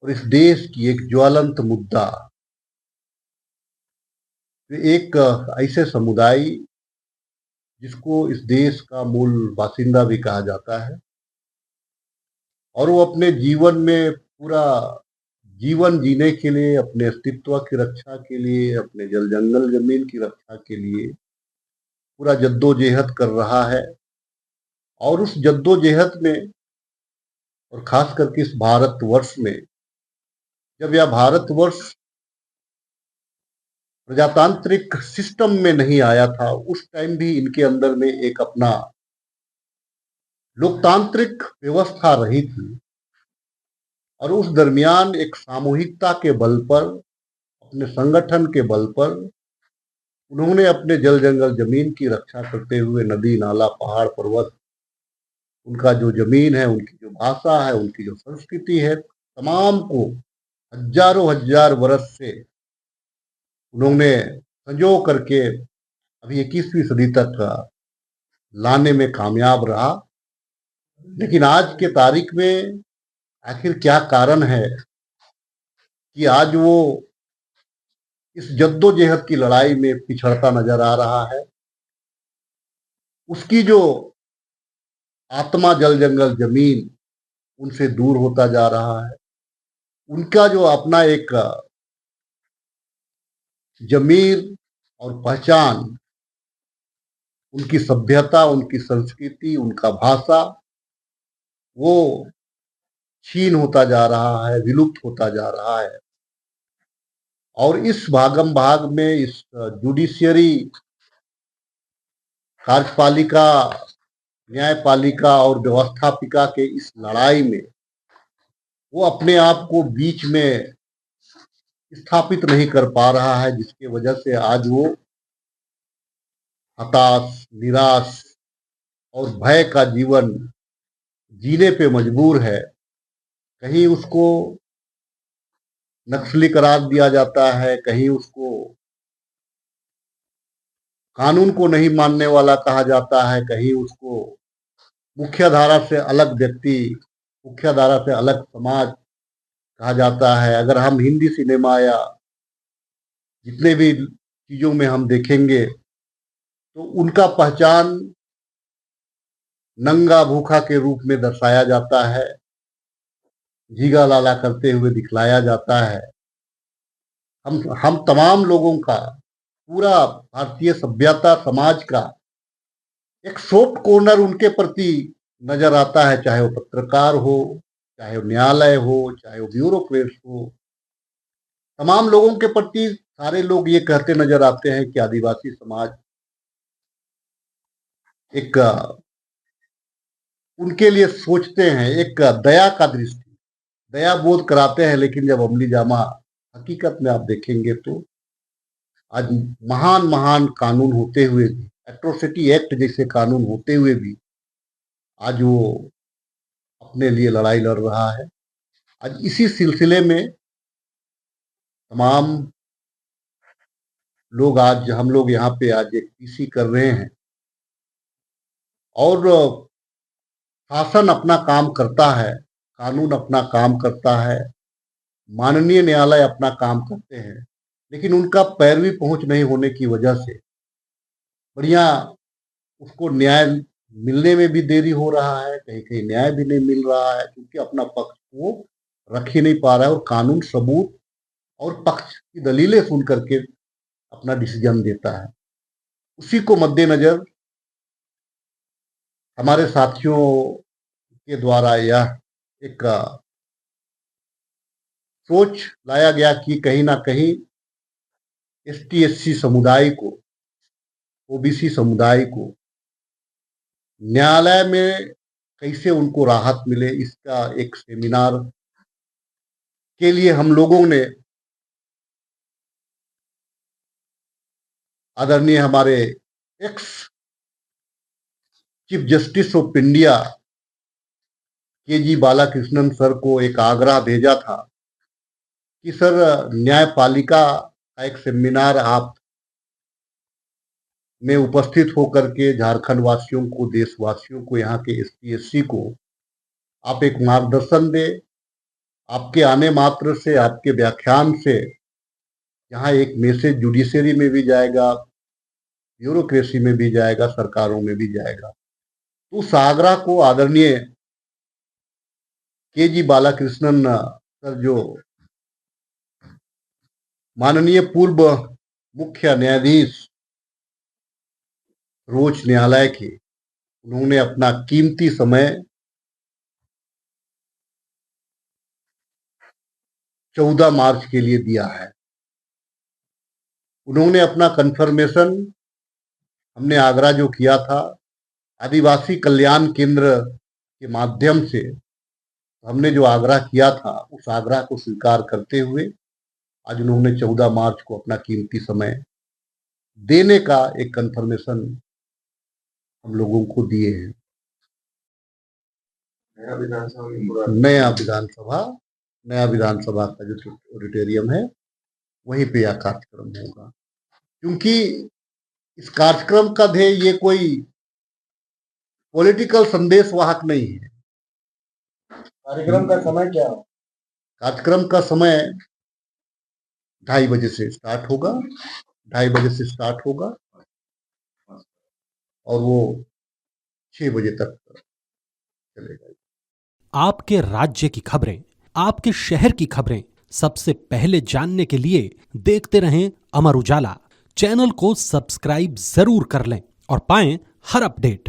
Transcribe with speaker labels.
Speaker 1: और इस देश की एक ज्वलंत मुद्दा, एक ऐसे समुदाय जिसको इस देश का मूल बासिंदा भी कहा जाता है, और वो अपने जीवन में पूरा जीवन जीने के लिए, अपने अस्तित्व की रक्षा के लिए, अपने जल जंगल जमीन की रक्षा के लिए पूरा जद्दोजहद कर रहा है। और उस जद्दोजहद में, और खास करके इस भारतवर्ष में, जब यह भारतवर्ष प्रजातांत्रिक सिस्टम में नहीं आया था, उस टाइम भी इनके अंदर में एक अपना लोकतांत्रिक व्यवस्था रही थी। और उस दरमियान एक सामूहिकता के बल पर, अपने संगठन के बल पर उन्होंने अपने जल जंगल जमीन की रक्षा करते हुए नदी नाला पहाड़ पर्वत, उनका जो जमीन है, उनकी जो भाषा है, उनकी जो संस्कृति है, तमाम को हजारों हजार वर्ष से उन्होंने संजो करके अभी 21वीं सदी तक लाने में कामयाब रहा। लेकिन आज के तारीख में आखिर क्या कारण है कि आज वो इस जद्दोजहद की लड़ाई में पिछड़ता नजर आ रहा है? उसकी जो आत्मा जल जंगल जमीन उनसे दूर होता जा रहा है। उनका जो अपना एक जमीर और पहचान, उनकी सभ्यता, उनकी संस्कृति, उनका भाषा, वो छीन होता जा रहा है, विलुप्त होता जा रहा है। और इस भागम भाग में, इस जुडिशियरी, कार्यपालिका, न्यायपालिका और व्यवस्थापिका के इस लड़ाई में वो अपने आप को बीच में स्थापित नहीं कर पा रहा है, जिसके वजह से आज वो हताश, निराश और भय का जीवन जीने पे मजबूर है। कहीं उसको नक्सली करार दिया जाता है, कहीं उसको कानून को नहीं मानने वाला कहा जाता है, कहीं उसको मुख्य धारा से अलग व्यक्ति, मुख्य धारा से अलग समाज कहा जाता है। अगर हम हिंदी सिनेमा या जितने भी चीजों में हम देखेंगे तो उनका पहचान नंगा भूखा के रूप में दर्शाया जाता है, झीगा लाला करते हुए दिखलाया जाता है। हम तमाम लोगों का, पूरा भारतीय सभ्यता समाज का एक सॉफ्ट कॉर्नर उनके प्रति नजर आता है, चाहे वो पत्रकार हो, चाहे वो न्यायालय हो, चाहे वो ब्यूरोक्रेट्स हो। तमाम लोगों के प्रति सारे लोग ये कहते नजर आते हैं कि आदिवासी समाज एक उनके लिए सोचते हैं, एक दया का दृष्टि, दया बोध कराते हैं। लेकिन जब अमली जामा हकीकत में आप देखेंगे तो आज महान महान कानून होते हुए भी, एट्रोसिटी एक्ट जैसे कानून होते हुए भी, आज वो अपने लिए लड़ाई लड़ रहा है। आज इसी सिलसिले में तमाम लोग, आज हम लोग यहाँ पे आज एक पीसी कर रहे हैं, और शासन अपना काम करता है, कानून अपना काम करता है, माननीय न्यायालय अपना काम करते हैं, लेकिन उनका पैरवी पहुंच नहीं होने की वजह से बढ़िया उसको न्याय मिलने में भी देरी हो रहा है, कहीं कहीं न्याय भी नहीं मिल रहा है, क्योंकि अपना पक्ष वो रख ही नहीं पा रहा है, और कानून सबूत और पक्ष की दलीलें सुन करके अपना डिसीजन देता है। उसी को मद्देनजर हमारे साथियों के द्वारा यह एक सोच लाया गया कि कहीं ना कहीं एसटी एससी समुदाय को, ओबीसी समुदाय को न्यायालय में कैसे उनको राहत मिले, इसका एक सेमिनार के लिए हम लोगों ने आदरणीय हमारे ex chief justice of India के जी बालाकृष्णन सर को एक आग्रह भेजा था कि सर, न्यायपालिका का एक सेमिनार आप में उपस्थित होकर के झारखंड वासियों को, देशवासियों को, यहाँ के एसटी एससी को आप एक मार्गदर्शन दे, आपके आने मात्र से, आपके व्याख्यान से यहाँ एक मैसेज जुडिशरी में भी जाएगा, ब्यूरोक्रेसी में भी जाएगा, सरकारों में भी जाएगा। तो उस आग्रह को आदरणीय के.जी. बालाकृष्णन सर, जो माननीय पूर्व मुख्य न्यायाधीश सर्वोच्च न्यायालय के, उन्होंने अपना कीमती समय 14 मार्च के लिए दिया है। उन्होंने अपना कन्फर्मेशन, हमने आग्रह जो किया था आदिवासी कल्याण केंद्र के माध्यम से, हमने जो आग्रह किया था उस आग्रह को स्वीकार करते हुए आज उन्होंने 14 मार्च को अपना कीमती समय देने का एक कन्फर्मेशन हम लोगों को दिए हैं। नया विधानसभा का जो ऑडिटोरियम है वहीं पे यह कार्यक्रम होगा, क्योंकि इस कार्यक्रम का ध्येय ये कोई पॉलिटिकल संदेश वाहक नहीं है।
Speaker 2: कार्यक्रम का समय क्या है?
Speaker 1: कार्यक्रम का समय 2:30 बजे से स्टार्ट होगा, 2:30 बजे से स्टार्ट होगा और वो 6 बजे तक चलेगा।
Speaker 3: आपके राज्य की खबरें, आपके शहर की खबरें सबसे पहले जानने के लिए देखते रहें अमर उजाला। चैनल को सब्सक्राइब जरूर कर लें और पाएं हर अपडेट।